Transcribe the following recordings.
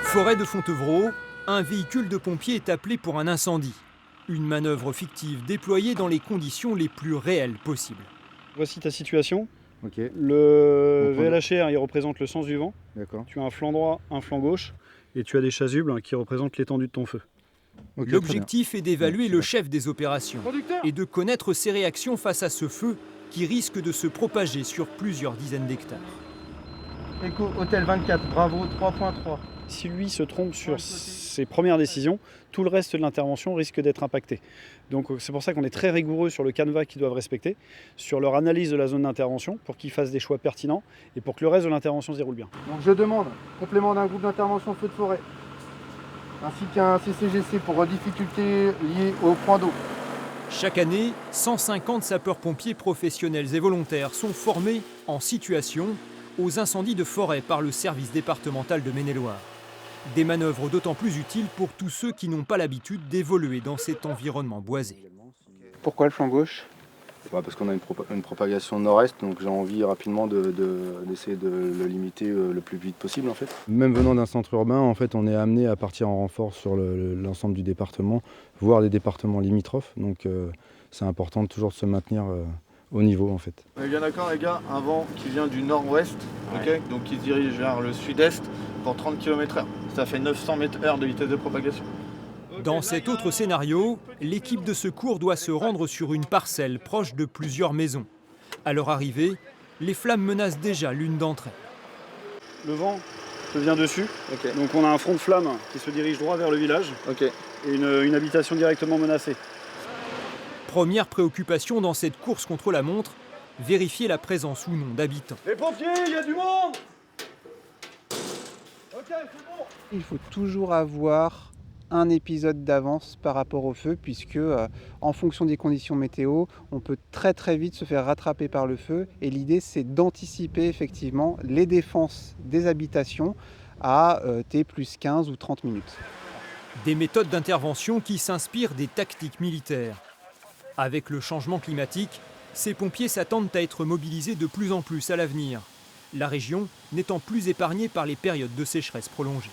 Forêt de Fontevraud, un véhicule de pompiers est appelé pour un incendie. Une manœuvre fictive déployée dans les conditions les plus réelles possibles. Voici ta situation. Ok, Le VLHR, il représente le sens du vent. d'accord. Tu as un flanc droit, un flanc gauche. Et tu as des chasubles qui représentent l'étendue de ton feu. Ok, L'objectif est d'évaluer Ouais, le chef des opérations et de connaître ses réactions face à ce feu qui risque de se propager sur plusieurs dizaines d'hectares. Echo Hôtel 24, Bravo 3.3. Si lui se trompe sur ses premières décisions, tout le reste de l'intervention risque d'être impacté. Donc c'est pour ça qu'on est très rigoureux sur le canevas qu'ils doivent respecter, sur leur analyse de la zone d'intervention, pour qu'ils fassent des choix pertinents et pour que le reste de l'intervention se déroule bien. Donc je demande complément d'un groupe d'intervention feu de forêt, ainsi qu'un CCGC pour difficultés liées au point d'eau. Chaque année, 150 sapeurs-pompiers professionnels et volontaires sont formés en situation aux incendies de forêt par le service départemental de Maine-et-Loire. Des manœuvres d'autant plus utiles pour tous ceux qui n'ont pas l'habitude d'évoluer dans cet environnement boisé. Pourquoi le flanc gauche? Parce qu'on a une propagation nord-est, donc j'ai envie rapidement d'essayer de le limiter le plus vite possible en fait. Même venant d'un centre urbain, en fait, on est amené à partir en renfort sur l'ensemble du département, voire les départements limitrophes. Donc c'est important de toujours se maintenir au niveau en fait. On est bien d'accord les gars, un vent qui vient du nord-ouest, okay, donc qui se dirige vers le sud-est pour 30 km/h. Ça fait 900 m/h de vitesse de propagation. Dans cet autre scénario, l'équipe de secours doit se rendre sur une parcelle proche de plusieurs maisons. À leur arrivée, les flammes menacent déjà l'une d'entre elles. Le vent te vient dessus, Okay. donc on a un front de flamme qui se dirige droit vers le village Okay. et une habitation directement menacée. Première préoccupation dans cette course contre la montre, vérifier la présence ou non d'habitants. Les pompiers, il y a du monde! Ok, c'est bon! Il faut toujours avoir un épisode d'avance par rapport au feu, puisque en fonction des conditions météo, on peut très vite se faire rattraper par le feu. Et l'idée, c'est d'anticiper effectivement les défenses des habitations à T plus 15 ou 30 minutes. Des méthodes d'intervention qui s'inspirent des tactiques militaires. Avec le changement climatique, ces pompiers s'attendent à être mobilisés de plus en plus à l'avenir, la région n'étant plus épargnée par les périodes de sécheresse prolongée.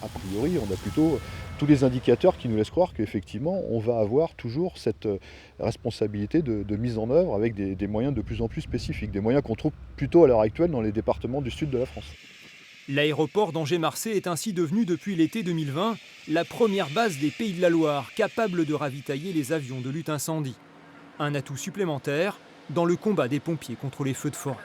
A priori, on a plutôt tous les indicateurs qui nous laissent croire qu'effectivement, on va avoir toujours cette responsabilité de mise en œuvre avec des moyens de plus en plus spécifiques, des moyens qu'on trouve plutôt à l'heure actuelle dans les départements du sud de la France. L'aéroport d'Angers-Marseille est ainsi devenu depuis l'été 2020 la première base des Pays de la Loire capable de ravitailler les avions de lutte incendie. Un atout supplémentaire dans le combat des pompiers contre les feux de forêt.